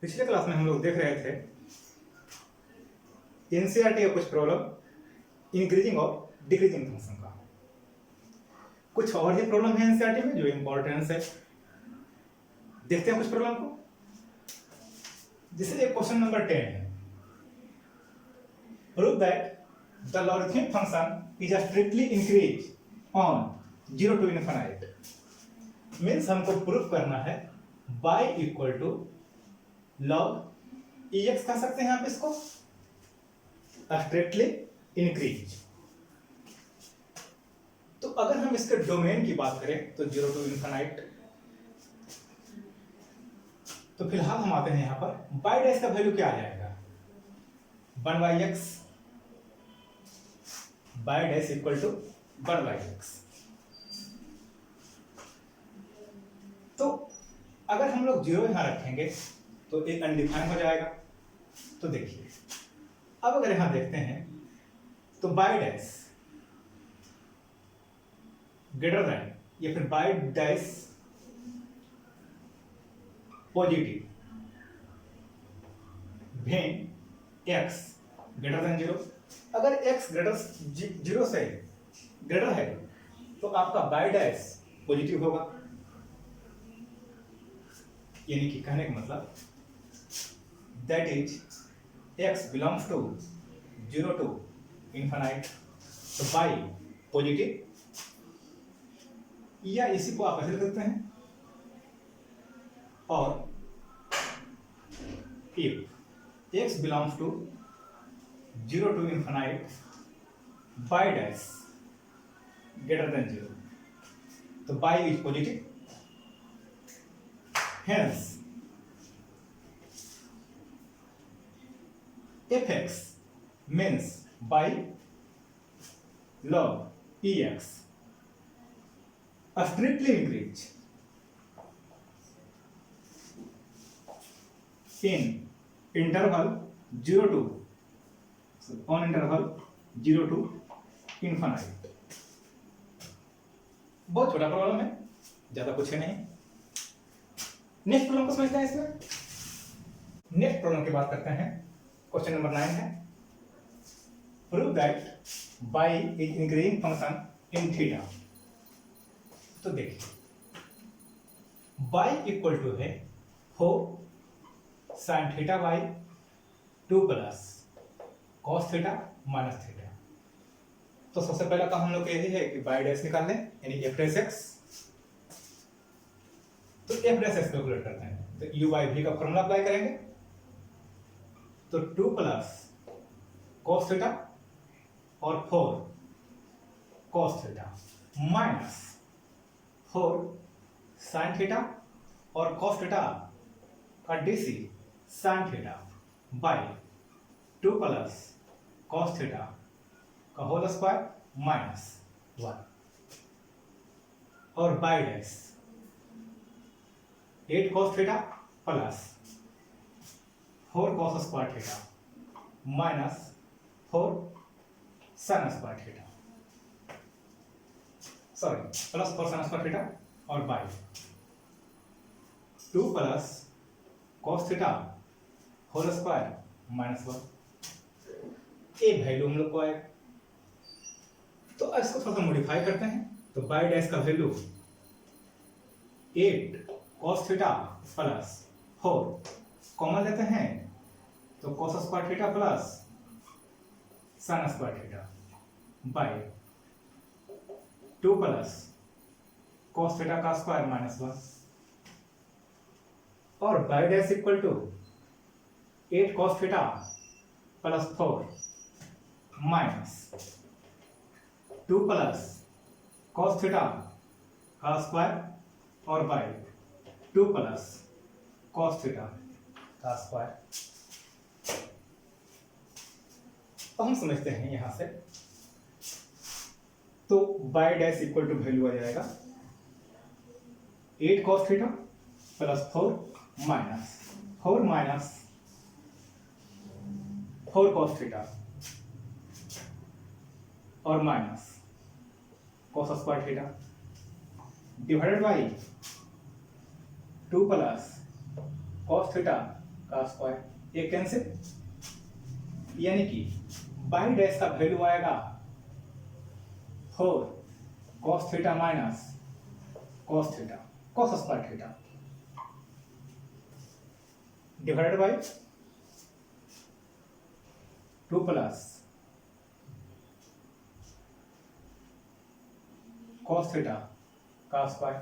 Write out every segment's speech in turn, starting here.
पिछले क्लास में हम लोग देख रहे थे एनसीईआरटी का कुछ प्रॉब्लम इंक्रीजिंग और डिक्रीजिंग फंक्शन का। कुछ और ही प्रॉब्लम है एनसीईआरटी में जो इंपॉर्टेंस है। देखते हैं कुछ प्रॉब्लम को। जैसे एक क्वेश्चन नंबर 10 है, prove that the logarithmic function is strictly increase on 0 to infinite. Means हमको प्रूव करना है y equal to log ex कह सकते हैं आप इसको, स्ट्रिक्टली इंक्रीज। तो अगर हम इसके डोमेन की बात करें तो 0 to इनफिनिट। तो फिलहाल हम आते हैं यहां पर y डैश का वैल्यू क्या आ जाएगा, 1/x, y dash equal to 1/x। तो अगर हम लोग 0 यहां रखेंगे तो एक अनडिफाइन हो जाएगा। तो देखिए अब अगर यहां देखते हैं तो y डैश ग्रेटर देन या फिर y dash positive when x greater than 0। अगर x ग्रेटर 0 से ग्रेटर है तो आपका y डैश पॉजिटिव होगा। यानी कि कहने का मतलब that is x belongs to 0 to infinite, तो y पॉजिटिव, या इसी को आप ऐसे लिख सकते हैं। और if x belongs to 0 to infinite, y dash greater than 0, तो y is positive. Hence, fx means by log ex strictly increase in interval 0 to on interval 0 to infinite। बहुत छोटा प्रॉब्लम है, ज्यादा कुछ है नहीं। नेक्स्ट प्रॉब्लम को समझते हैं। इसमें नेक्स्ट प्रॉब्लम की बात करते हैं। क्वेश्चन नंबर 9 है, prove that y is increasing function in theta. तो देखिए y इक्वल टू है 4 sin theta y 2 plus cos theta minus theta. तो सबसे पहला काम हम लोग का यही है कि y डैश निकाल लें, यानी f डैश x। तो f डैश x कैलकुलेट करते हैं तो u बाई v का फॉर्मूला अप्लाई करेंगे। तो 2 प्लस cos थीटा और 4 cos theta minus 4 sin theta और cos थीटा का DC sin theta by 2 plus cos theta का होल स्क्वायर माइनस 1 और by dash 8 cos theta plus 4 cos square theta minus 4 sin square theta, sorry plus 4 sin square theta और by 2 plus cos theta whole square minus 1। ये value हम लोग को आएगा। तो इसको थोड़ा सा मॉडिफाई करते हैं। तो बाई डैश का value 8 cos theta plus 4 common लेते हैं तो cos square theta plus sin square theta by 2 plus cos theta का स्क्वायर माइनस 1 और by dash equal to 8 cos theta plus 4 minus 2 plus cos theta का square और by 2 plus cos theta का square. तो हम समझते हैं यहां से। तो y dash equal to value आ जाएगा 8 cos theta plus 4 minus 4 cos theta और minus cos square theta divided by 2 plus cos theta का स्क्वायर, ये कैंसिल, यानी कि बाई डैश का वैल्यू आएगा 4 cos theta minus cos theta cos square theta divided by 2 plus cos theta का square.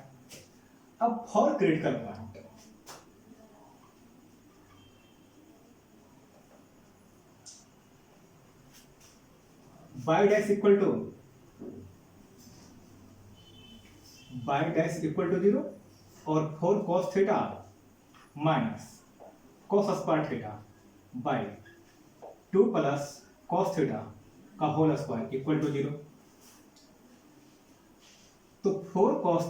अब for critical point y dash equal to 0 और 4 cos theta minus cos square theta by 2 plus cos theta का whole square equal to 0। तो 4 cos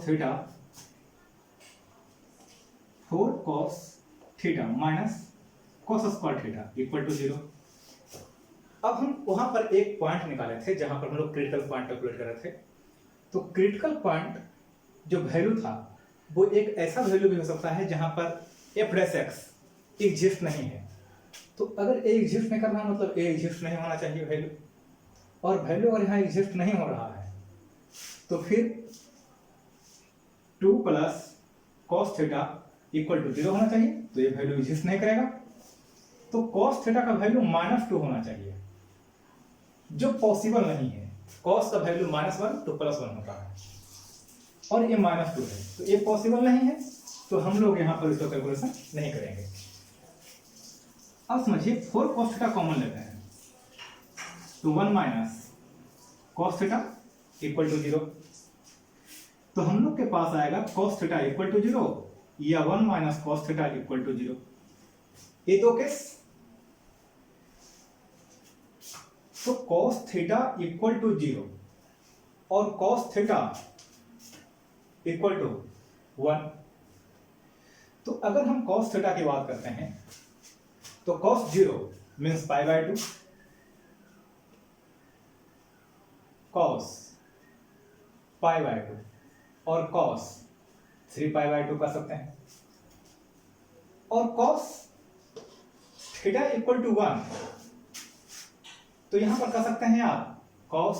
theta minus cos square theta equal to 0। अब हम वहां पर एक पॉइंट निकाले थे जहां पर हम लोग क्रिटिकल पॉइंट कैलकुलेट कर रहे थे। तो क्रिटिकल पॉइंट जो वैल्यू था वो एक ऐसा वैल्यू भी हो सकता है जहां पर एफ डैश एक्स एग्जिस्ट नहीं है। तो अगर ए एग्जिस्ट नहीं करना मतलब ए एग्जिस्ट नहीं होना चाहिए वैल्यू, और वैल्यू अगर यहाँ एग्जिस्ट नहीं हो रहा है तो फिर 2 plus cos theta equal to 0 होना चाहिए, तो ये वैल्यू एग्जिस्ट नहीं करेगा। तो cos थीटा का वैल्यू -2 होना चाहिए, जो पॉसिबल नहीं है। cos का वैल्यू -1 तो +1 होता है और ये -2 है, तो ये पॉसिबल नहीं है, तो हम लोग यहाँ पर इसका कैलकुलेशन नहीं करेंगे। अब समझिए 4 cos थीटा कॉमन लेते हैं तो 1 minus cos theta equal to 0। तो हम लोग के पास आएगा cos थीटा इक्वल टू 0 या 1 minus cos theta equal to 0। ये दो केस, तो cos थीटा इक्वल टू 0 और cos थीटा इक्वल टू 1। तो अगर हम cos थीटा की बात करते हैं तो cos 0 मीन्स π/2, cos π/2 और cos 3π/2 कर सकते हैं, और cos थीटा इक्वल टू 1 तो यहां पर कर सकते हैं आप cos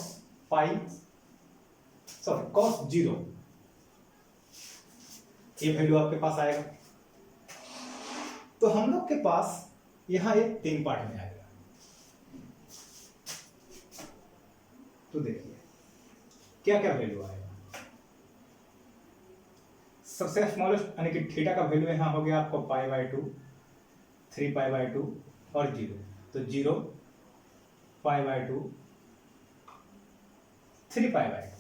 0, ये वैल्यू आपके पास आएगा। तो हम लोग के पास यहां एक 3 पार्ट में आएगा। तो देखिए क्या क्या वैल्यू आएगा। सबसे स्मॉलेस्ट यानी कि थीटा का वैल्यू यहां हो गया आपको π/2, 3π/2 और 0, तो 0 π/2 3π/2,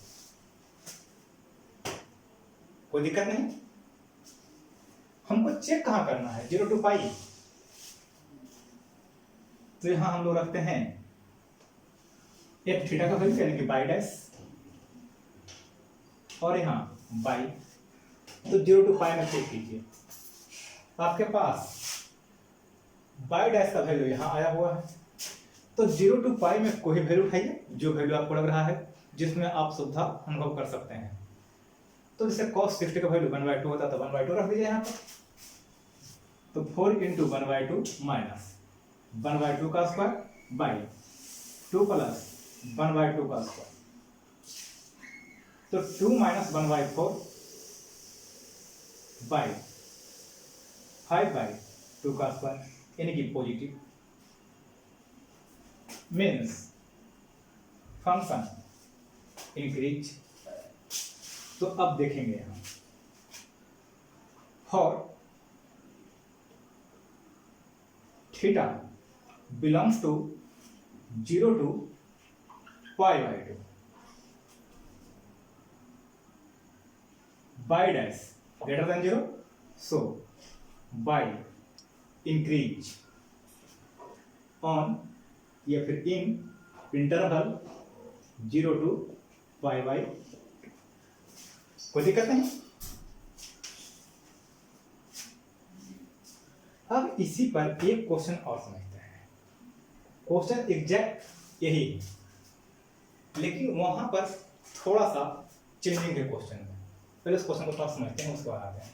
कोई दिक्कत नहीं। हमको चेक कहां करना है 0 to पाई, तो यहां हम लोग रखते हैं एफ थीटा का वैल्यू यानी कि बाई डैश और यहां बाई, तो 0 to पाई में चेक कीजिए आपके पास बाई डैश का वैल्यू यहां आया हुआ है। तो 0 to पाई में कोई वैल्यू उठाइए जो वैल्यू आपको लग रहा है जिसमें आप सुविधा अनुभव कर सकते हैं। तो जैसे cos 60 का वैल्यू 1/2 होता तो 1/2 रख दीजिए यहाँ पर। तो 4 इंटू 1/2 माइनस 1/2 का स्क्वायर बाई 2 प्लस 1/2 का स्क्वायर, तो 2 माइनस 1/4 बाई 5/2 का स्क्वायर यानी कि पॉजिटिव, मीन्स फंक्शन इंक्रीज। तो अब देखेंगे हम for theta belongs to 0 to π/2 y dash greater than 0, so y increase on या फिर इन इंटरवल 0 to π/2। कोई दिक्कत नहीं। अब इसी पर एक क्वेश्चन और समझते हैं। क्वेश्चन एग्जैक्ट यही है, लेकिन वहां पर थोड़ा सा चेंजिंग है क्वेश्चन में। पहले इस क्वेश्चन को थोड़ा समझते हैं, उसके बाद आते हैं।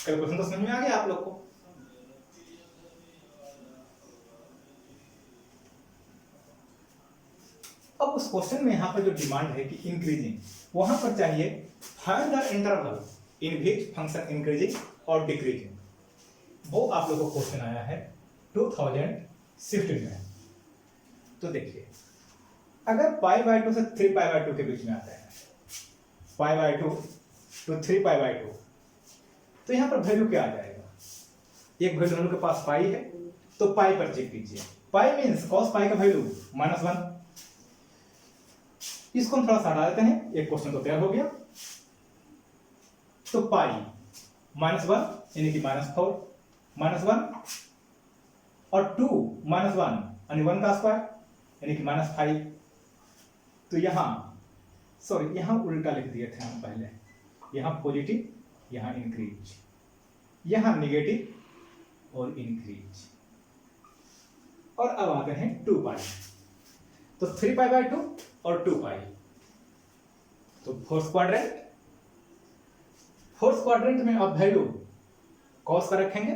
कल क्वेश्चन तो समझ में आ गया आप लोग को। अब उस क्वेश्चन में यहाँ पर जो डिमांड है कि इंक्रीजिंग, वहां पर चाहिए find the interval in which function increasing और डिक्रीजिंग। वो आप लोगों को क्वेश्चन आया है 2016 में। तो देखिए, अगर π/2 से 3π/2 के बीच में आता है, π/2 to 3π/2, तो यहां पर वैल्यू क्या आ जाएगा? एक वैल्यू हम लोग के पास पाई है, तो पाई पर चेक कीजिए। पाई मीन्स cos पाई का वैल्यू -1। इसको हम थोड़ा सा हटा देते हैं, एक क्वेश्चन तो तैयार हो गया। तो पाई -1 यानी कि -4, -1 और 2 -1 यानी 1 का स्क्वायर यानी कि -5। तो यहां उल्टा लिख दिए थे हम पहले, यहां पॉजिटिव, यहां इंक्रीज, यहां निगेटिव और इंक्रीज। और अब आते हैं 2 पाई, तो 3π/2 और 2 पाई, तो फोर्थ क्वाड्रेंट में आप वैल्यू cos का रखेंगे,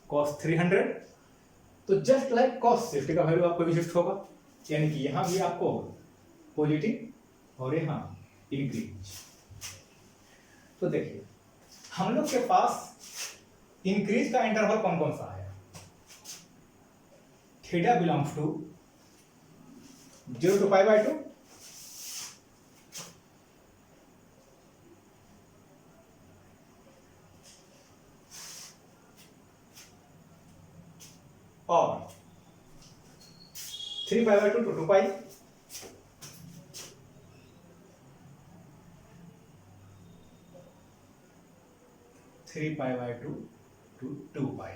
cos 300, तो जस्ट लाइक cos 60 का वैल्यू आपको विशिष्ट होगा, यानी कि यहां भी आपको पॉजिटिव और यहां इंक्रीज। तो देखिए, हम लोग के पास इंक्रीज का इंटरवल कौन कौन सा है? थीटा बिलोंग्स टू 0 to π/2, और 3π/2 to 2 पाई, थ्री π/2 to 2 पाई।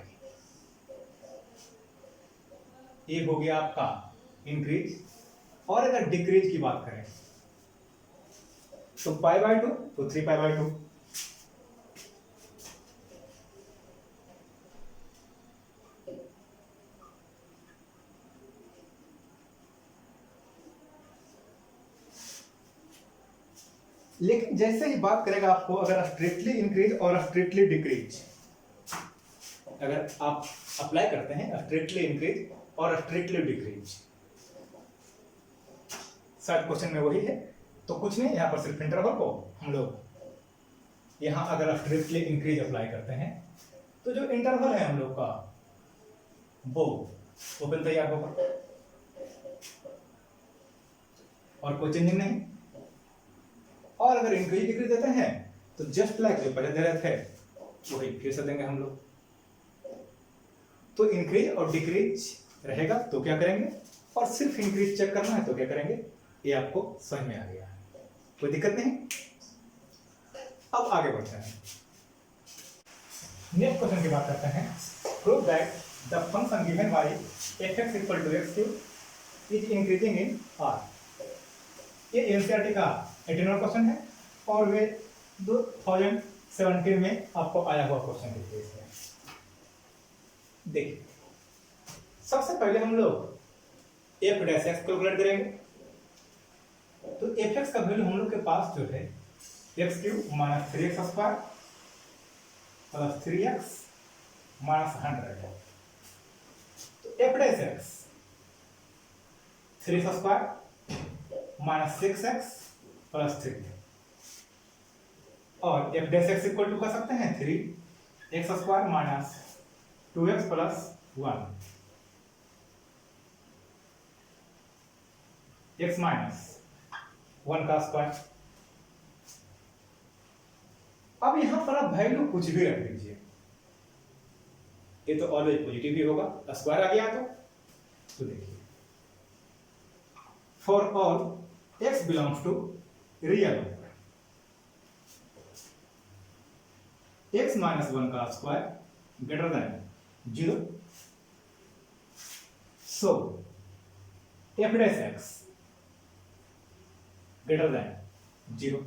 ये हो गया आपका इंक्रीज। और अगर डिक्रीज की बात करें तो π/2 तो 3π/2, लेकिन जैसे ही बात करेगा आपको अगर स्ट्रिक्टली इंक्रीज और स्ट्रिक्टली डिक्रीज, अगर आप अप्लाई करते हैं स्ट्रिक्टली इंक्रीज और स्ट्रिक्टली डिक्रीज, शायद क्वेश्चन में वही है, तो कुछ नहीं, यहां पर सिर्फ इंटरवल को हम लोग यहां अगर स्ट्रिक्टली इंक्रीज अप्लाई करते हैं तो जो इंटरवल है हम लोग का वो ओपन तैयार होगा और कोई चेंजिंग नहीं। और अगर इंक्रीज डिक्रीज देते हैं तो जस्ट लाइक जो पहले दे रहे थे वही फिर से देंगे हम लोग। तो इंक्रीज और डिक्रीज रहेगा तो क्या करेंगे, और सिर्फ इंक्रीज चेक करना है तो क्या करेंगे, ये आपको समझ में आ गया, कोई दिक्कत नहीं। अब आगे बढ़ते हैं, नेक्स्ट क्वेश्चन की बात करते हैं। Prove that the function given bye f(x = x³ is increasing in r। ये एनसीईआरटी का 18वां क्वेश्चन है और वे 2017 में आपको आया हुआ क्वेश्चन है। देखिए, सबसे पहले हम लोग f' कैलकुलेट करेंगे। तो fx का वैल्यू हम लोग के पास जो है x³ - 3x² + 3x - 100 है। तो f'(x) 3x² - 6x + 3, और f'(x) इक्वल टू कर सकते हैं 3x² - 2x + 1 x - 1 का स्क्वायर। अब यहां पर आप वैल्यू कुछ भी रख दीजिए, ये तो ऑलवेज पॉजिटिव ही होगा, स्क्वायर आ गया तो देखिए, for all x belongs to real number, x - 1 का square greater than 0, so f'(x) greater than 0,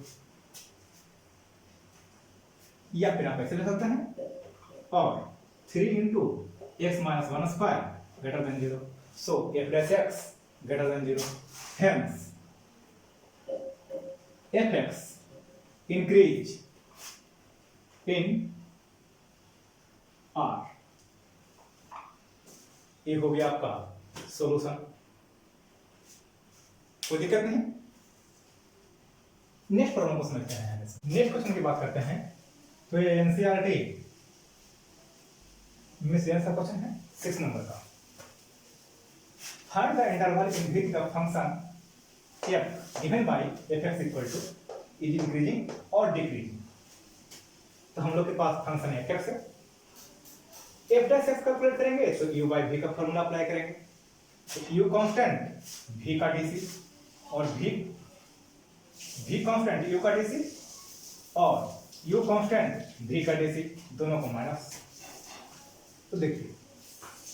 या फिर आप ऐसे ले सकते हैं, और 3 × x - 1 square greater than 0, so f'(x) greater than 0, hence fx increase in r। ये हो गया आपका सॉल्यूशन। कोई दिक्कत नहीं। नेक्स्ट प्रॉब्लम को समझते हैं। नेक्स्ट क्वेश्चन की बात करते हैं तो ये एनसीईआरटी में से आंसर क्वेश्चन है 6 नंबर का। Find the interval in which the function f given by fx equal to is increasing और डिक्रीजिंग। तो हम लोग के पास फंक्शन fx है, f डैश x कैलकुलेट करेंगे तो u by v का फॉर्मूला अप्लाई करेंगे। तो u कांस्टेंट v का dc और v कांस्टेंट u का dc और u कांस्टेंट v का dc, दोनों को माइनस। तो देखिए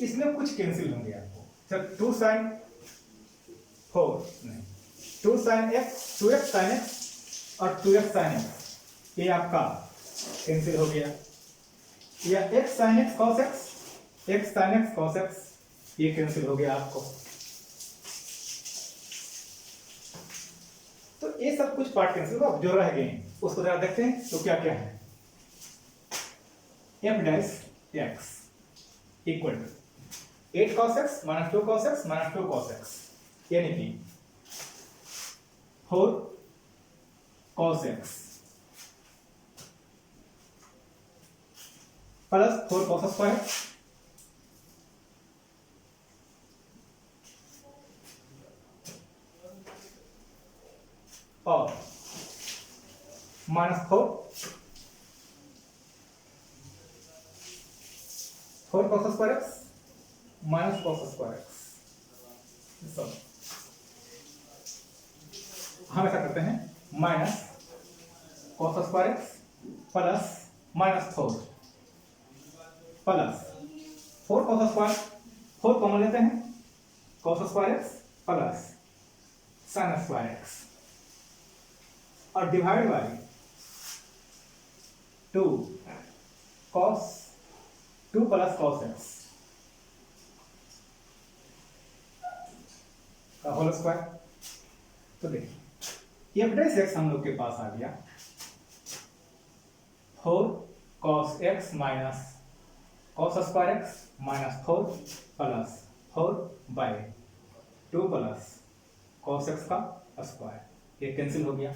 इसमें कुछ कैंसिल होंगे आपको। जब 2 sin 4 नहीं 2 sin x 2x sin x और 2x sin x ये आपका कैंसिल हो गया। या x sin x cos x ये कैंसिल हो गया आपको। तो ये सब कुछ पार्ट कैंसिल हो, जो रह गए उसको जरा देखते हैं तो क्या क्या है। f dash x equal to 8 cos x minus 2 cos x minus 2 cos x यानी कि 4 cos x plus 4 cos square और minus 4 cos square x minus cos square x। सब हम ऐसा करते हैं minus cos square x plus minus 4 plus 4 cos square 4 common लेते हैं cos square x plus sin square x और divide by 2 plus cos x का होल स्क्वायर। तो देखिए f डैश x हम लोग के पास आ गया 4 cos x minus cos square x minus 4 plus 4 by 2 plus cos x का स्क्वायर, ये कैंसिल हो गया।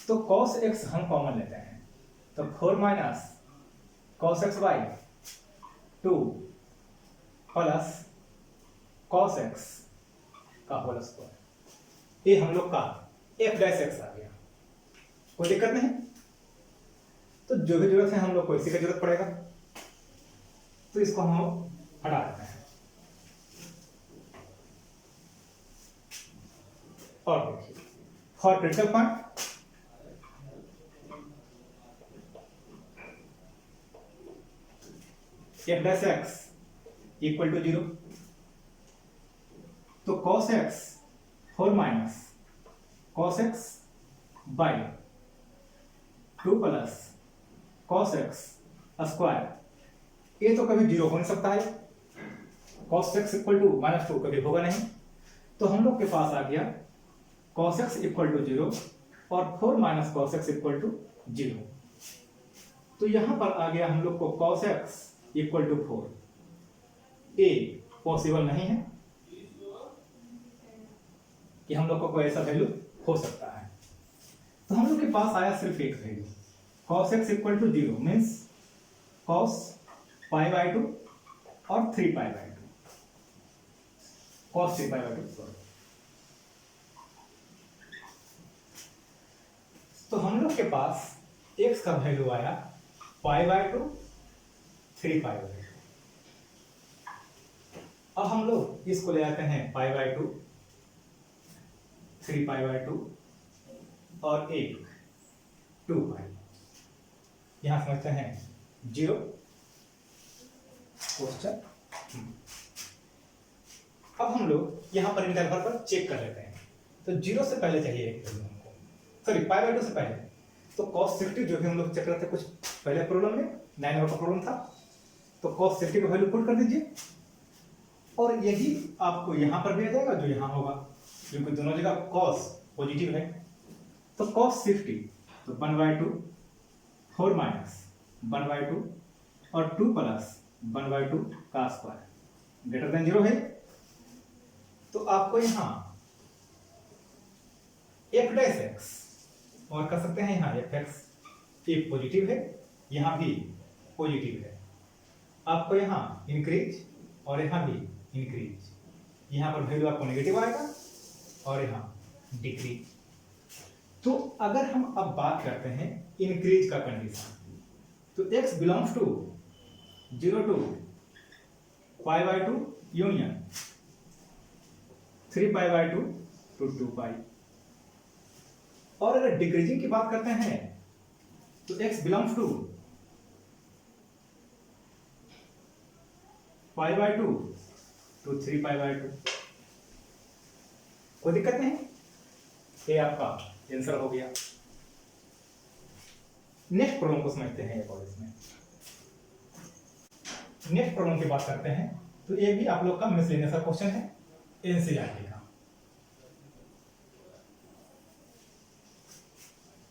तो cos x हम कॉमन लेते हैं तो 4 minus cos x by 2 plus cos x का होल स्क्वायर, ये हम लोग का f डैश x आ गया। कोई दिक्कत नहीं। तो जो भी जरूरत है हम लोग को इसी का जरूरत पड़ेगा, तो इसको हम लोग हटा देते हैं। और देखिए for critical point f dash x equal to 0, तो cos x 4 minus cos x by 2 plus cos x square, ये तो कभी 0 हो नहीं सकता है। cos x equal to minus 2 कभी होगा नहीं। तो हम लोग के पास आ गया cos x इक्वल टू 0 और 4 minus cos x equal to 0। तो यहां पर आ गया हम लोग को cos x इक्वल टू 4। ए पॉसिबल नहीं है कि हम लोग को कोई ऐसा वैल्यू हो सकता है। तो हम लोग के पास आया सिर्फ एक value cos x equal to 0 means cos pi by 2 और 3 pi by 2, cos 3 pi by 2 sorry. तो हम लोग के पास x का वैल्यू आया पाई बाई 2 3 पाई बाई 2। अब हम लोग इसको ले आते हैं पाई बाई 2 3 पाई बाई 2 और एक 2 पाई, यहां समझते हैं 0 क्वेश्चन। अब हम लोग यहां पर इंटरवल पर चेक कर लेते हैं। तो 0 से पहले चाहिए एक वैल्यू हमको, सॉरी पाई बाई 2 से पहले। तो cos 60 जो भी हम लोग चेक करते कुछ पहले प्रॉब्लम में 9 नंबर का प्रॉब्लम था, तो cos 60 का वैल्यू पुट कर दीजिए और यही आपको यहां पर भी आ जाएगा जो यहां होगा, क्योंकि दोनों जगह cos पॉजिटिव है। तो cos 60 तो 1/2 4 माइनस 1/2 और 2 प्लस 1/2 का स्क्वायर ग्रेटर देन 0 है, तो आपको यहाँ f डैश x और कर सकते हैं यहाँ fx एक पॉजिटिव है, यहाँ भी पॉजिटिव है, आपको यहाँ इंक्रीज और यहाँ भी इंक्रीज, यहाँ पर वैल्यू आपको नेगेटिव आएगा और यहाँ डिक्रीज। तो अगर हम अब बात करते हैं इंक्रीज का कंडीशन, तो x belongs to 0 to π/2 union 3π/2 to 2π। और अगर डिक्रीजिंग की बात करते हैं तो x बिलोंग्स टू π/2 to 3π/2। कोई दिक्कत नहीं, ये आपका आंसर हो गया। नेक्स्ट प्रॉब्लम को समझते हैं एक और इसमें। नेक्स्ट प्रॉब्लम की बात करते हैं तो ये भी आप लोग का मिसलेनियस का क्वेश्चन है एनसीईआरटी का।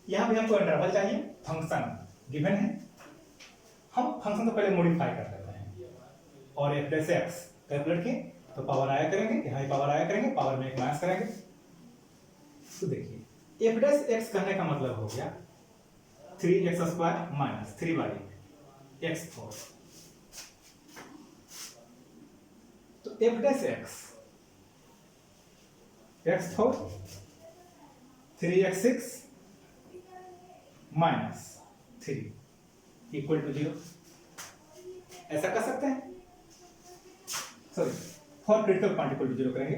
यहां भी हमको इंटरवल चाहिए, फंक्शन गिवन है, हम फंक्शन को पहले मॉडिफाई कर देते हैं और f प्लस एक्स कैलकुलेट किए तो पावर आया करेंगे, यहाँ पावर आया करेंगे, पावर में एक माइनस करेंगे। तो देखिए f डैश x कहने का मतलब हो गया 3x² माइनस 3/x4। तो f dash x4 3x6 minus 3 equal to 0, ऐसा कर सकते हैं। Sorry, for critical point equal to 0 करेंगे।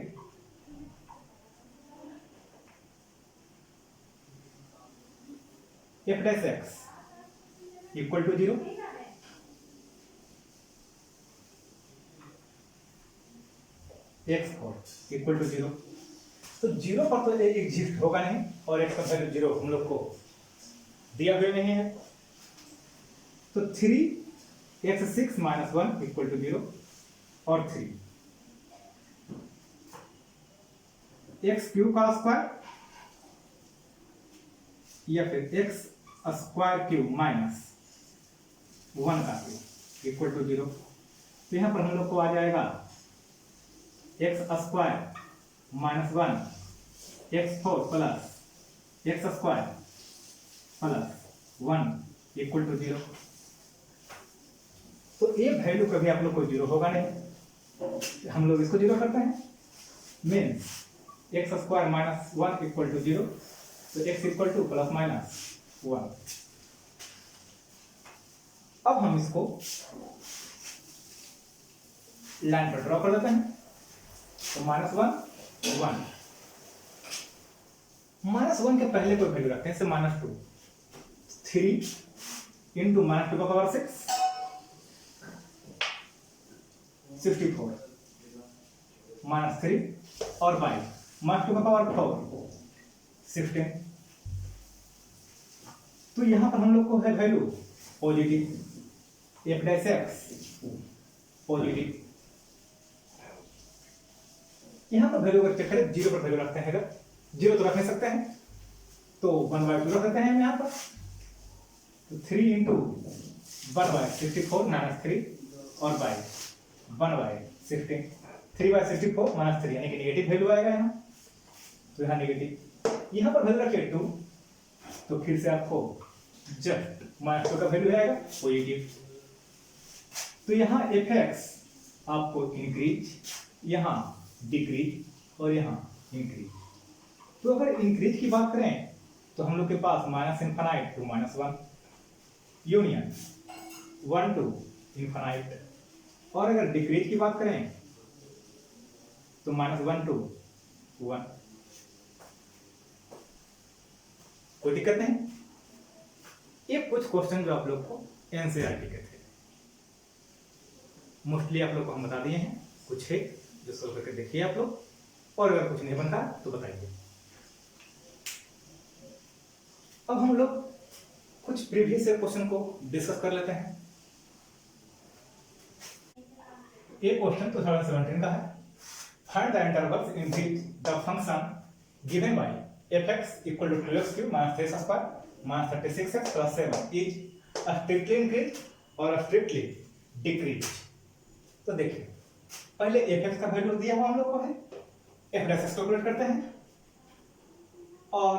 f dash x equal to 0, x4 equal to 0। तो 0 पर तो एग्जिस्ट होगा नहीं और x का वैल्यू 0 हम लोग को दिया हुआ नहीं है। तो 3x6 माइनस 1 इक्वल टू 0 और 3 x³ का स्क्वायर या फिर x² माइनस 1 का क्यूब इक्वल टू 0। तो यहां पर हम लोग को आ जाएगा x² minus 1 x4 plus x² plus 1 equal to 0। तो ये वैल्यू कभी आप लोग को 0 होगा नहीं, हम लोग इसको 0 करते हैं, means x² minus 1 equal to 0। तो x equal two plus minus 1। अब हम इसको लाइन पर ड्रॉ कर देते हैं। तो -1 1 -1 के पहले कोई वैल्यू रखते हैं, जैसे -2 3 इंटू -2 का पावर 6 64 -3 और बाई -2 का पावर 4 16। तो यहां पर हम लोग को है value positive, f dash x positive. यहां पर वैल्यू अगर चेक करें 0 पर वैल्यू रखते हैं, अगर 0 तो रख नहीं सकते हैं तो 1/2 रख देते हैं हम यहां पर। तो 3 इंटू 1/64 -3 और बाई 1/16 3/64 -3 यानी कि नेगेटिव वैल्यू आएगा यहाँ। तो यहाँ नेगेटिव, यहाँ पर वैल्यू रखिए 2, तो फिर से आपको जस्ट -2 का वैल्यू आएगा पॉजिटिव। तो यहाँ fx आपको इंक्रीज, यहाँ डिक्रीज और यहाँ इंक्रीज। तो अगर इंक्रीज की बात करें तो हम लोग के पास -∞ to -1 यूनियन 1 to ∞। और अगर डिक्रीज की बात करें तो -1 to 1। कोई दिक्कत नहीं। ये कुछ क्वेश्चन जो आप लोग को एनसीईआरटी के थे, मोस्टली आप लोग को हम बता दिए हैं, कुछ है जो सोल्व करके देखिए आप लोग, और अगर कुछ नहीं बनता तो बताइए। अब हम लोग कुछ प्रीवियस क्वेश्चन को डिस्कस कर लेते हैं। ये क्वेश्चन 2017 का है। Find the intervals in which the function given by fx equal to 2x³ minus 3x² minus 36x plus 7 is strictly increase और स्ट्रिक्टली डिक्रीज। तो देखिए पहले एफ एक्स का वैल्यू दिया हुआ हम लोग को है, एफ डैश एक्स कैलकुलेट करते हैं और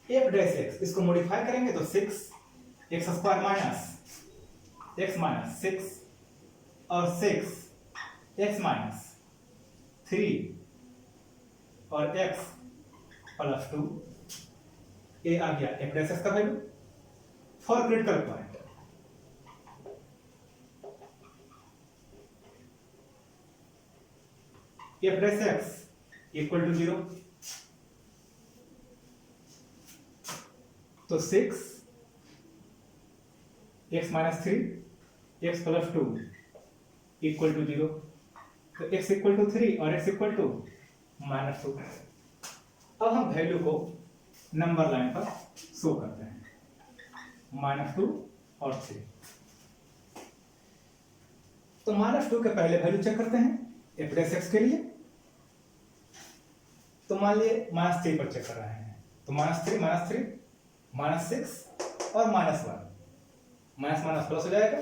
एफ डैश एक्स इसको मॉडिफाई करेंगे तो 6 x square minus x minus 6 और 6 एक्स माइनस 3 और एक्स प्लस 2, ये आ गया एफ डैश एक्स का value for critical point. F dash X equal to 0, तो 6 X minus 3 X plus 2 equal to 0, तो x इक्वल टू 3 और x इक्वल टू माइनस 2। अब हम वैल्यू को नंबर लाइन पर शो करते हैं, -2 और 3। तो -2 के पहले वैल्यू चेक करते हैं एफ डैश एक्स के लिए। तो मान लिए -3 पर चेक कर रहे हैं, तो -3 -6 और -1, माइनस माइनस प्लस हो जाएगा,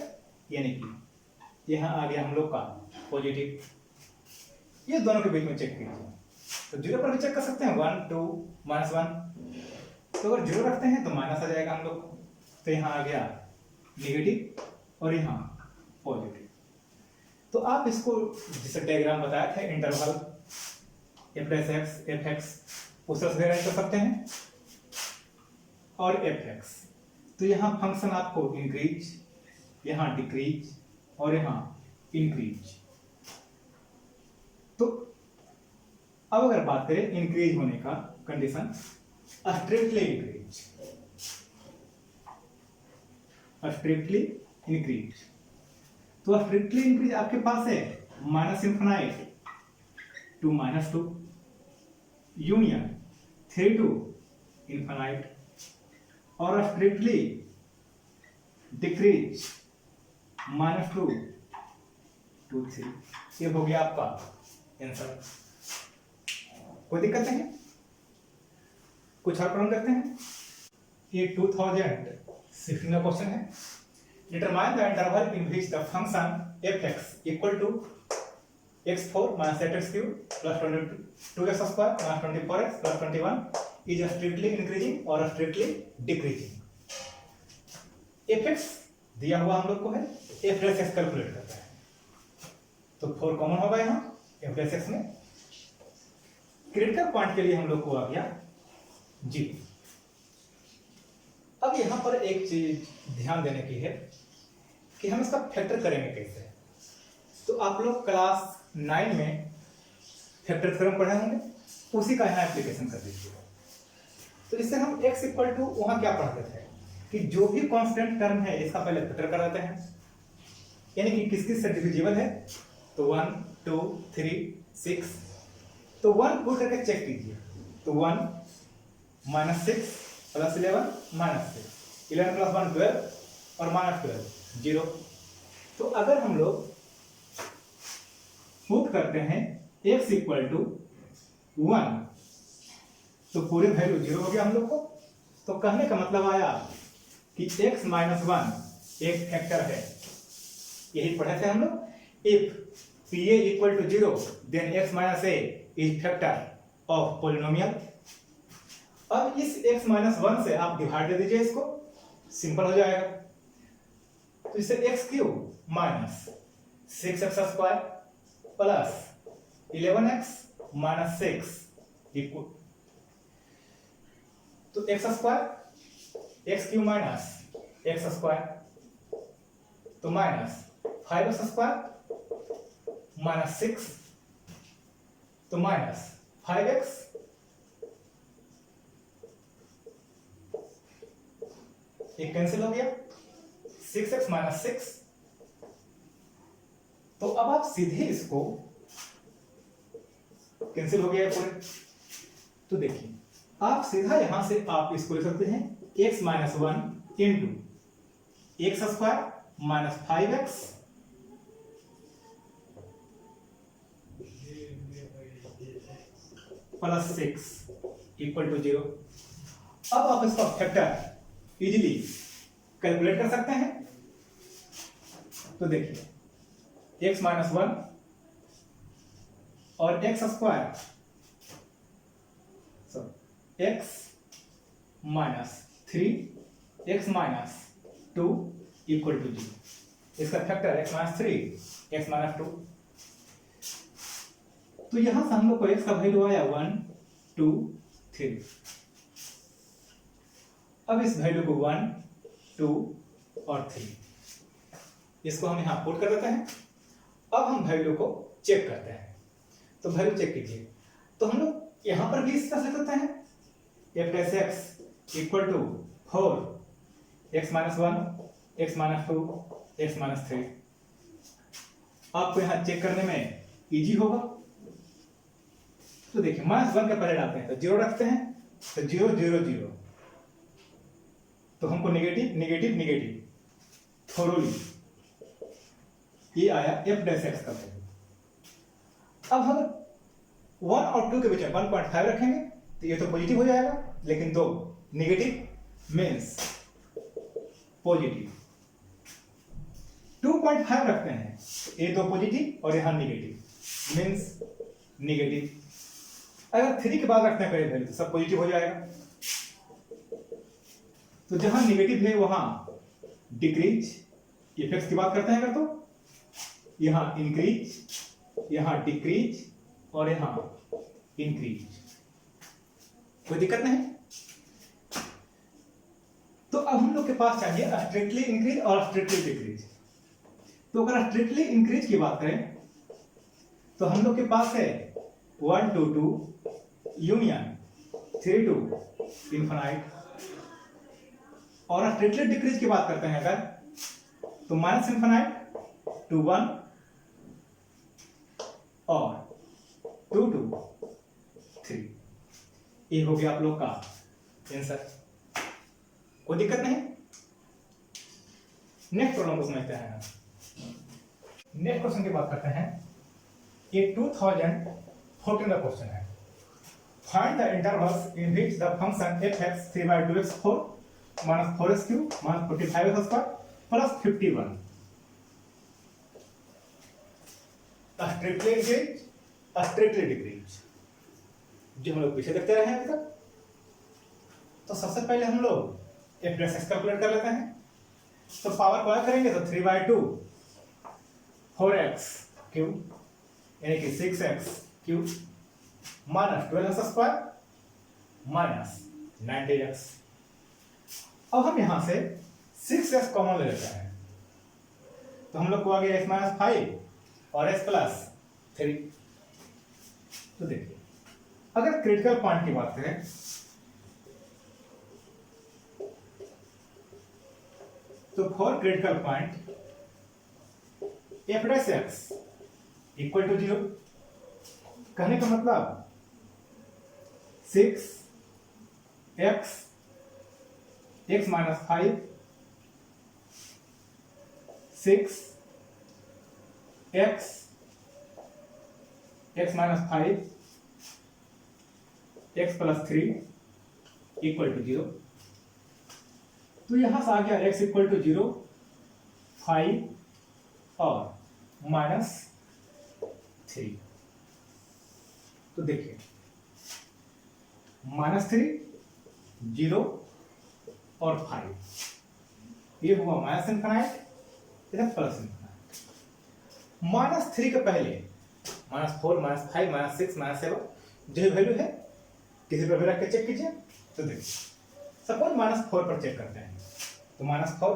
यानी कि यहाँ आ गया हम लोग का पॉजिटिव। ये दोनों के बीच में चेक कीजिए, तो 0 पर भी चेक कर सकते हैं, 1 2 -1। तो अगर 0 रखते हैं तो माइनस आ जाएगा हम लोग को, तो यहाँ आ गया नेगेटिव और यहाँ पॉजिटिव। तो आप इसको जैसे डायग्राम बताया था interval F dash x F x उस तरह से अरेंज कर सकते हैं और एफ एक्स। तो यहाँ फंक्शन आपको इंक्रीज, यहाँ डिक्रीज और यहाँ इंक्रीज। तो अब अगर बात करें इंक्रीज होने का condition, strictly increase, strictly increase. तो स्ट्रिक्टली इंक्रीज आपके पास है -∞ to -2 यूनियन 3 to ∞, और स्ट्रिक्टली डिक्रीज -2 to 3। ये हो गया आपका आंसर। कोई दिक्कत नहीं? कुछ और प्रॉब्लम करते हैं। ये 2016 का क्वेश्चन है। Determine the interval in which the function f(x) equal to x4 minus 8x³ plus 22x square minus 24x plus 21 is strictly increasing or strictly decreasing। f(x) दिया हुआ हम लोग को है, f डैश x कैलकुलेट करता है, तो 4 कॉमन होगा यहाँ f डैश x में। क्रिटिकल पॉइंट के लिए हम लोग को आ गया 0। अब यहाँ पर एक चीज ध्यान देने की है कि हम इसका फैक्टर करेंगे कैसे। तो आप लोग क्लास 9 में फैक्टर थ्योरम पढ़े होंगे, उसी का यहाँ एप्लीकेशन कर दीजिए। तो इससे हम x इक्वल टू वहाँ क्या पढ़ते थे कि जो भी कांस्टेंट टर्म है इसका पहले फैक्टर कर देते हैं, यानी कि किस किस से डिविजिबल है। तो 1 2 3 6, तो 1 पुट करके चेक कीजिए, तो 1 -6 प्लस 11 -6, 11 प्लस 1 12 और -12 0। तो अगर हम लोग पुट करते हैं x इक्वल टू 1, तो पूरे वैल्यू 0 हो गया हम लोग को। तो कहने का मतलब आया कि x माइनस 1 एक फैक्टर है, यही पढ़े थे हम लोग। If pa equal to 0 then x minus a is factor of polynomial. अब इस x माइनस 1 से आप डिवाइड दे दीजिए, इसको सिंपल हो जाएगा। तो इसे x³ minus 6x square plus 11x minus 6 equal, तो x square x³ minus x square, तो माइनस 5x स्क्वायर माइनस 6, तो माइनस 5x, एक कैंसिल हो गया, 6x माइनस 6। तो अब आप सीधे इसको कैंसिल हो गया है पूरे। तो देखिए आप सीधा यहां से आप इसको लिख सकते हैं x minus 1 into X square minus 5x plus 6 equal to 0। अब आप इसका फैक्टर इजीली कैलकुलेट कर सकते हैं। तो देखिए x माइनस 1 और x square, x minus 3 x minus 2 equal to 0। इसका factor x minus 3 x minus 2। तो यहां से हम लोग को x का वैल्यू आया 1 2 3। अब इस वैल्यू को 1 2 और 3 इसको हम यहां पुट कर देते हैं। अब हम वैल्यू को चेक करते हैं। तो वैल्यू चेक कीजिए, तो हम लोग यहां पर भी इस तरह से करते हैं, f plus x equal to 4 x minus 1 x minus 2 x minus 3। आपको यहां चेक करने में इजी होगा। तो देखिए माइनस 1 के पहले डालते हैं तो 0 रखते हैं, तो 0 0 0, तो हमको नेगेटिव नेगेटिव नेगेटिव थोरोली ये आया f डैश x का वैल्यू। अब हम 1 और 2 के बीच में 1.5 रखेंगे तो ये तो पॉजिटिव हो जाएगा, लेकिन 2 नेगेटिव मीन्स पॉजिटिव। 2.5 रखते हैं तो ये 2 पॉजिटिव और यहां नेगेटिव मीन्स नेगेटिव। अगर 3 के बाद रखते हैं कोई वैल्यू तो सब पॉजिटिव हो जाएगा। तो जहां नेगेटिव है वहां डिक्रीज, इफेक्ट्स की बात करते हैं अगर तो यहां इंक्रीज, यहां डिक्रीज और यहां इंक्रीज। कोई दिक्कत नहीं। तो अब हम लोग के पास चाहिए स्ट्रिक्टली इंक्रीज और स्ट्रिक्टली डिक्रीज। तो अगर स्ट्रिक्टली इंक्रीज की बात करें तो हम लोग के पास है 1 2 2 यूनियन 3 2 इनफाइनाइट। और स्ट्रिक्टली डिक्रीज की बात करते हैं अगर तो माइनस इनफाइनाइट टू 1 और 2 2 3। ये हो गया आप लोग का आंसर। कोई दिक्कत नहीं। नेक्स्ट प्रॉब्लम को समझते हैं। नेक्स्ट क्वेश्चन की बात करते हैं। ये 2014 का क्वेश्चन है। Find the intervals in which the function f(x) 3/2x4 minus 4x³ minus 45x² plus 51 strictly increase strictly decrease जो हम लोग पीछे देखते रहे हैं अभी तक। तो सबसे पहले हम लोग f प्लस x कैलकुलेट कर लेते हैं। तो पावर को करेंगे तो 3/2 4x³ यानी कि 6x³ minus 12x² minus 90x। अब हम यहां से 6x कॉमन ले लेते हैं तो हम लोग को आ गया x माइनस 5 और x प्लस 3। तो देखिए अगर क्रिटिकल पॉइंट की बात करें तो for critical point f dash x equal to 0। कहने का मतलब 6x x minus 5 6 x minus 5 x plus 3 equal to 0। तो यहां से आ गया x इक्वल टू 0 5 और माइनस 3। तो देखिए माइनस 3 0 और 5 ये हुआ माइनस इनफाइनाइट, इधर प्लस इनफाइनाइट। माइनस 3 के पहले माइनस 4 माइनस 5 माइनस 6 माइनस 7 जो वैल्यू है किसी पर भी रख के चेक कीजिए। तो देखिए सपोज माइनस 4 पर चेक करते हैं तो minus 4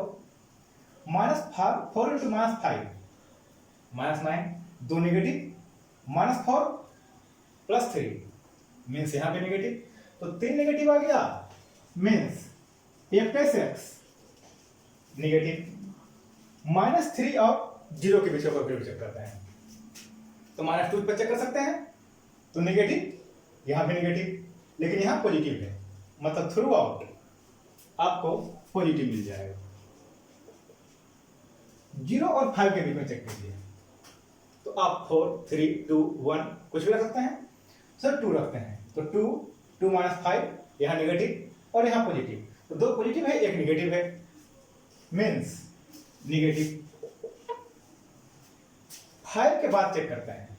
into minus 5 minus 9 2 negative minus 4 plus 3 means यहां पे नेगेटिव, तो 3 नेगेटिव आ गया means f plus x negative. Minus 3 और 0 के बीच का वैल्यू चेक करते हैं तो माइनस 2 पर चेक कर सकते हैं तो नेगेटिव, यहां भी नेगेटिव, लेकिन यहां पॉजिटिव है, मतलब थ्रू आउट आपको पॉजिटिव मिल जाएगा। 0 और 5 के बीच में चेक कीजिए तो आप 4 3 2 1 कुछ भी रख सकते हैं। सर 2 रखते हैं तो 2 माइनस 5 यहां नेगेटिव और यहां पॉजिटिव, तो 2 पॉजिटिव है 1 नेगेटिव है मीन्स नेगेटिव। 5 के बाद चेक करते हैं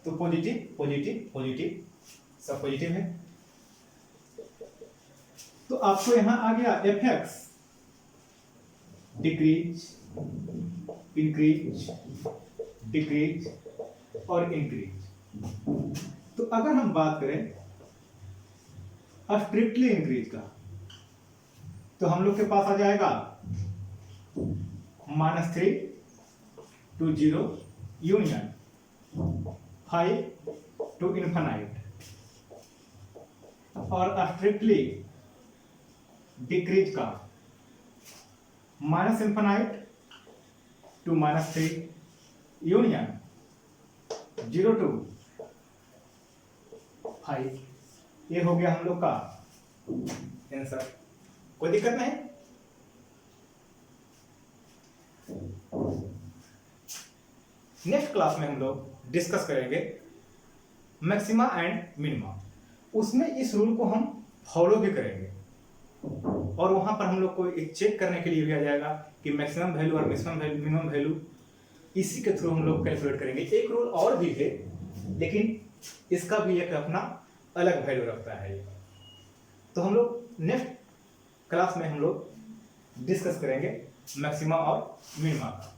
तो पॉजिटिव पॉजिटिव पॉजिटिव, सब पॉजिटिव है। तो आपको यहां आ गया fx डिक्रीज, इंक्रीज, डिक्रीज और इंक्रीज। तो अगर हम बात करें स्ट्रिक्टली इंक्रीज का, तो हम लोग के पास आ जाएगा -3 to 0 यूनियन 5 to इन्फिनाइट, और स्ट्रिक्टली डिक्रीज का -इन्फिनाइट to -3 यूनियन 0 to 5। ये हो गया हम लोग का आंसर। कोई दिक्कत नहीं। नेक्स्ट क्लास में हम लोग डिस्कस करेंगे मैक्सिमा एंड मिनिमा। उसमें इस रूल को हम फॉलो भी करेंगे और वहां पर हम लोग को एक चेक करने के लिए भी आ जाएगा कि मैक्सिमम वैल्यू और मिनिमम वैल्यू इसी के थ्रू हम लोग कैलकुलेट करेंगे। एक रूल और भी है, लेकिन इसका भी एक अपना अलग वैल्यू रखता है। तो हम लोग नेक्स्ट क्लास में हम लोग डिस्कस करेंगे मैक्सिमा और मिनिमा का।